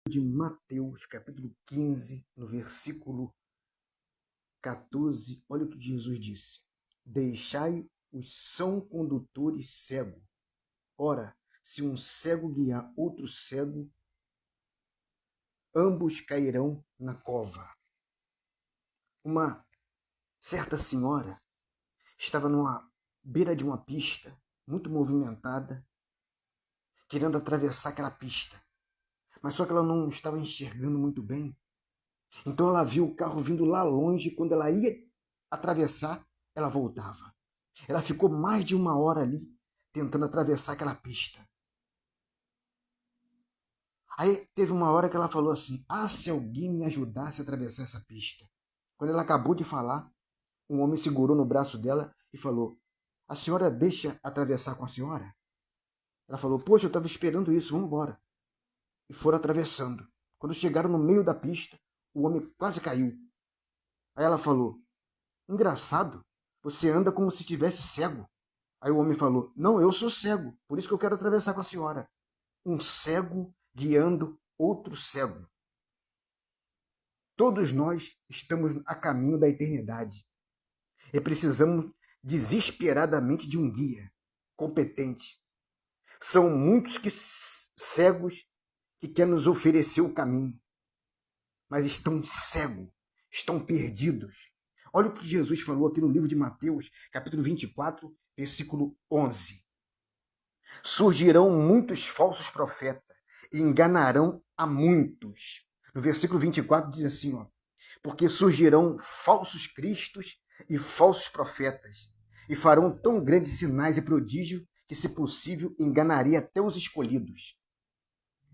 de Mateus, capítulo 15, no versículo 14, olha o que Jesus disse: deixai os são condutores cegos. Ora, se um cego guiar outro cego, ambos cairão na cova. Uma certa senhora estava numa beira de uma pista muito movimentada, querendo atravessar aquela pista. Mas só que ela não estava enxergando muito bem. Então ela viu o carro vindo lá longe. Quando ela ia atravessar, ela voltava. Ela ficou mais de 1 hora ali, tentando atravessar aquela pista. Aí teve uma hora que ela falou assim: se alguém me ajudasse a atravessar essa pista. Quando ela acabou de falar, um homem segurou no braço dela e falou: a senhora deixa atravessar com a senhora? Ela falou: poxa, eu estava esperando isso, vamos embora. E foram atravessando. Quando chegaram no meio da pista, o homem quase caiu. Aí ela falou: engraçado, você anda como se estivesse cego. Aí o homem falou: não, eu sou cego, por isso que eu quero atravessar com a senhora. Um cego guiando outro cego. Todos nós estamos a caminho da eternidade e precisamos desesperadamente de um guia competente. São muitos cegos que querem nos oferecer o caminho, mas estão cegos, estão perdidos. Olha o que Jesus falou aqui no livro de Mateus, capítulo 24, versículo 11. Surgirão muitos falsos profetas e enganarão a muitos. No versículo 24 diz assim, porque surgirão falsos cristos e falsos profetas, e farão tão grandes sinais e prodígios que, se possível, enganaria até os escolhidos.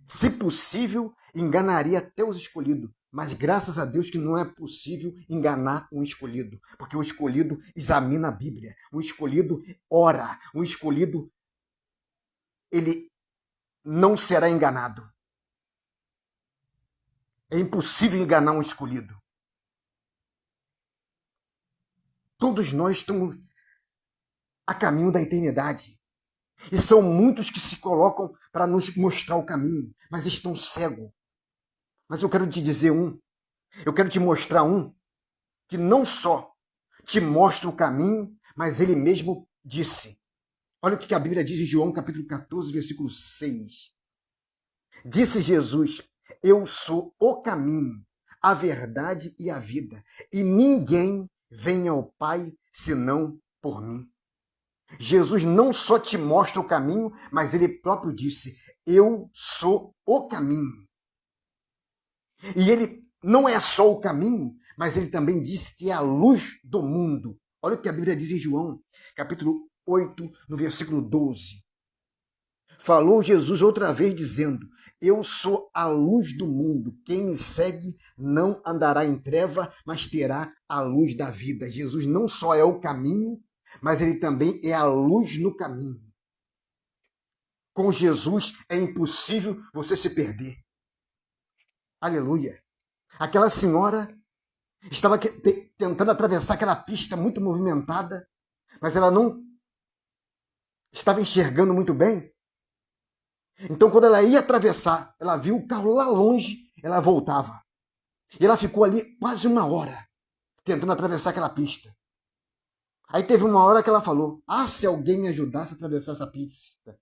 Se possível, enganaria até os escolhidos. Mas graças a Deus que não é possível enganar um escolhido, porque o escolhido examina a Bíblia, o escolhido ora, o escolhido, ele não será enganado. É impossível enganar um escolhido. Todos nós estamos a caminho da eternidade. E são muitos que se colocam para nos mostrar o caminho, mas estão cegos. Mas eu quero te dizer eu quero te mostrar que não só te mostra o caminho, mas ele mesmo disse. Olha o que a Bíblia diz em João capítulo 14, versículo 6. Disse Jesus: eu sou o caminho, a verdade e a vida, e ninguém vem ao Pai senão por mim. Jesus não só te mostra o caminho, mas ele próprio disse: eu sou o caminho. E ele não é só o caminho, mas ele também disse que é a luz do mundo. Olha o que a Bíblia diz em João, capítulo 8, no versículo 12. Falou Jesus outra vez dizendo: eu sou a luz do mundo. Quem me segue não andará em treva, mas terá a luz da vida. Jesus não só é o caminho, mas ele também é a luz no caminho. Com Jesus é impossível você se perder. Aleluia. Aquela senhora estava tentando atravessar aquela pista muito movimentada, mas ela não estava enxergando muito bem. Então, quando ela ia atravessar, ela viu o carro lá longe, ela voltava. E ela ficou ali quase 1 hora, tentando atravessar aquela pista. Aí teve uma hora que ela falou: se alguém me ajudasse a atravessar essa pista.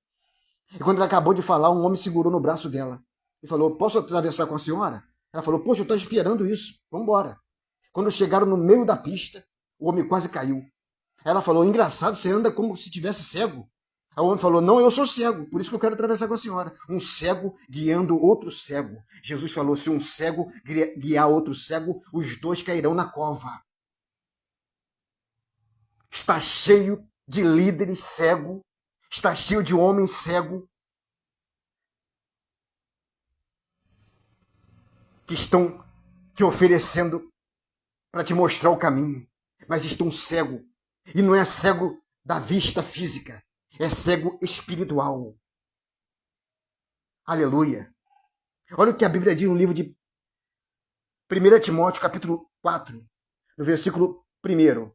E quando ela acabou de falar, um homem segurou no braço dela e falou: posso atravessar com a senhora? Ela falou: poxa, eu estou esperando isso, vamos embora. Quando chegaram no meio da pista, o homem quase caiu. Ela falou: engraçado, você anda como se estivesse cego. Aí o homem falou: não, eu sou cego, por isso que eu quero atravessar com a senhora. Um cego guiando outro cego. Jesus falou: se um cego guiar outro cego, os dois cairão na cova. Está cheio de líderes cegos, está cheio de homens cegos que estão te oferecendo para te mostrar o caminho, mas estão cegos. E não é cego da vista física, é cego espiritual. Aleluia. Olha o que a Bíblia diz no livro de 1 Timóteo, capítulo 4, no versículo 1.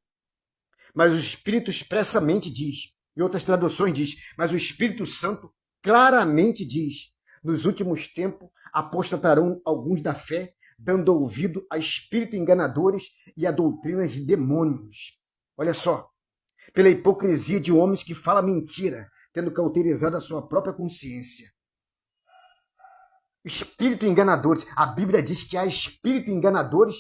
Mas o Espírito expressamente diz, em outras traduções diz, mas o Espírito Santo claramente diz: nos últimos tempos apostatarão alguns da fé, dando ouvido a espíritos enganadores e a doutrinas de demônios. Olha só, pela hipocrisia de homens que falam mentira, tendo cauterizado a sua própria consciência. Espíritos enganadores. A Bíblia diz que há espíritos enganadores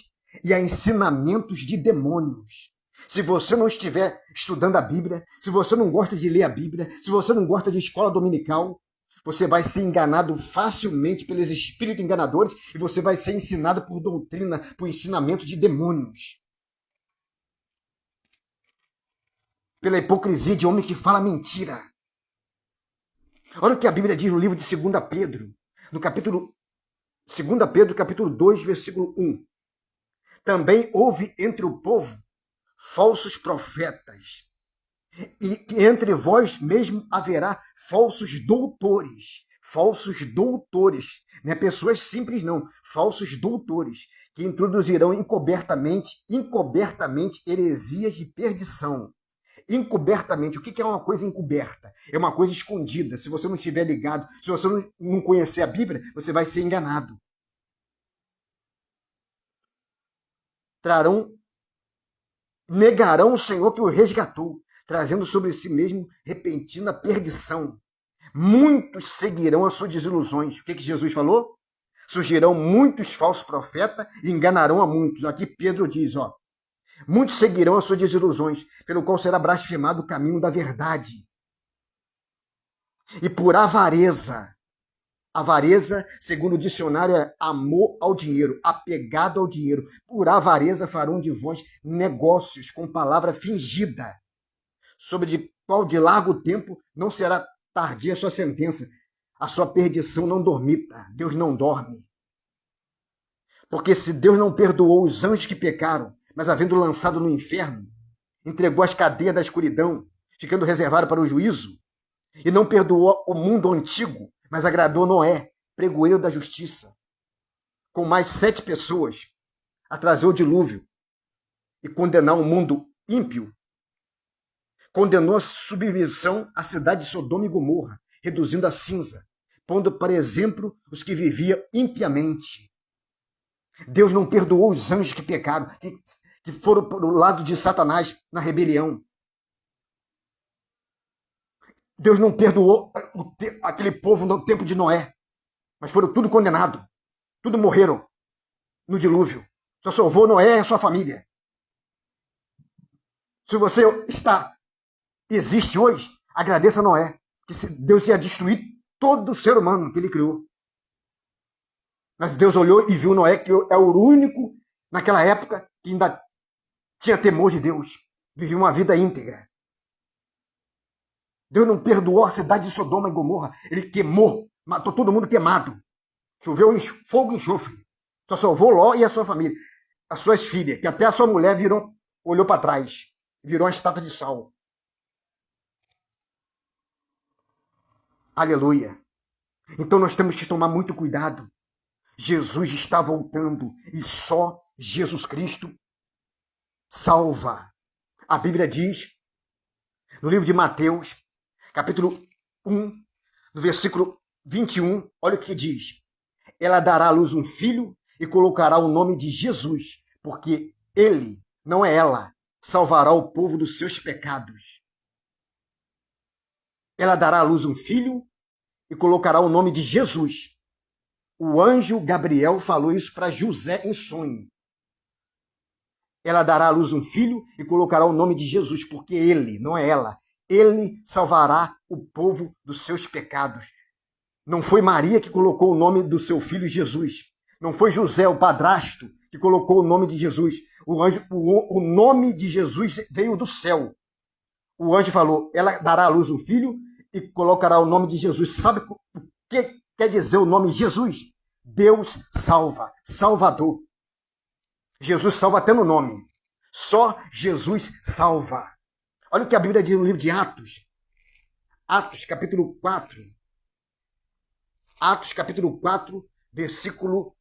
e há ensinamentos de demônios. Se você não estiver estudando a Bíblia, se você não gosta de ler a Bíblia, se você não gosta de escola dominical, você vai ser enganado facilmente pelos espíritos enganadores e você vai ser ensinado por doutrina, por ensinamento de demônios. Pela hipocrisia de homem que fala mentira. Olha o que a Bíblia diz no livro de 2 Pedro, no capítulo 2 Pedro, capítulo 2, versículo 1. Também houve entre o povo falsos profetas, e entre vós mesmo haverá falsos doutores. Falsos doutores, não é pessoas simples não, falsos doutores, que introduzirão encobertamente heresias de perdição. Encobertamente, o que é uma coisa encoberta? É uma coisa escondida. Se você não estiver ligado, se você não conhecer a Bíblia, você vai ser enganado. Negarão o Senhor que o resgatou, trazendo sobre si mesmo repentina perdição. Muitos seguirão as suas desilusões. O que Jesus falou? Surgirão muitos falsos profetas e enganarão a muitos. Aqui Pedro diz, muitos seguirão as suas desilusões, pelo qual será blasfemado o caminho da verdade. E por avareza, segundo o dicionário, é amor ao dinheiro, apegado ao dinheiro. Por avareza farão de vós negócios com palavra fingida, sobre de qual de largo tempo não será tardia a sua sentença. A sua perdição não dormita. Deus não dorme. Porque se Deus não perdoou os anjos que pecaram, mas havendo lançado no inferno, entregou as cadeias da escuridão, ficando reservado para o juízo, e não perdoou o mundo antigo, mas agradou Noé, pregoeiro da justiça, com mais 7 pessoas, atrasou o dilúvio e condenou o mundo ímpio. Condenou a submissão à cidade de Sodoma e Gomorra, reduzindo a cinza, pondo para exemplo os que viviam impiamente. Deus não perdoou os anjos que pecaram, que foram para o lado de Satanás na rebelião. Deus não perdoou aquele povo no tempo de Noé, mas foram tudo condenados. Tudo morreram no dilúvio. Só salvou Noé e a sua família. Se você existe hoje, agradeça a Noé, que Deus ia destruir todo ser humano que ele criou. Mas Deus olhou e viu Noé, que é o único naquela época que ainda tinha temor de Deus, vivia uma vida íntegra. Deus não perdoou a cidade de Sodoma e Gomorra. Ele queimou, matou todo mundo queimado. Choveu fogo e enxofre. Só salvou Ló e a sua família. As suas filhas, que até a sua mulher olhou para trás. Virou uma estátua de sal. Aleluia. Então nós temos que tomar muito cuidado. Jesus está voltando e só Jesus Cristo salva. A Bíblia diz, no livro de Mateus, capítulo 1, no versículo 21, olha o que diz. Ela dará à luz um filho e colocará o nome de Jesus, porque ele, não é ela, salvará o povo dos seus pecados. Ela dará à luz um filho e colocará o nome de Jesus. O anjo Gabriel falou isso para José em sonho. Ela dará à luz um filho e colocará o nome de Jesus, porque ele, não é ela, ele salvará o povo dos seus pecados. Não foi Maria que colocou o nome do seu filho Jesus. Não foi José, o padrasto, que colocou o nome de Jesus. O nome de Jesus veio do céu. O anjo falou, ela dará à luz um filho e colocará o nome de Jesus. Sabe o que quer dizer o nome Jesus? Deus salva, Salvador. Jesus salva até no nome. Só Jesus salva. Olha o que a Bíblia diz no livro de Atos. Atos, capítulo 4. Atos, capítulo 4, versículo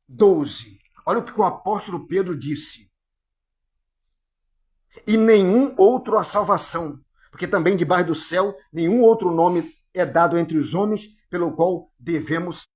12. Olha o que o apóstolo Pedro disse. E nenhum outro a salvação, porque também debaixo do céu nenhum outro nome é dado entre os homens pelo qual devemos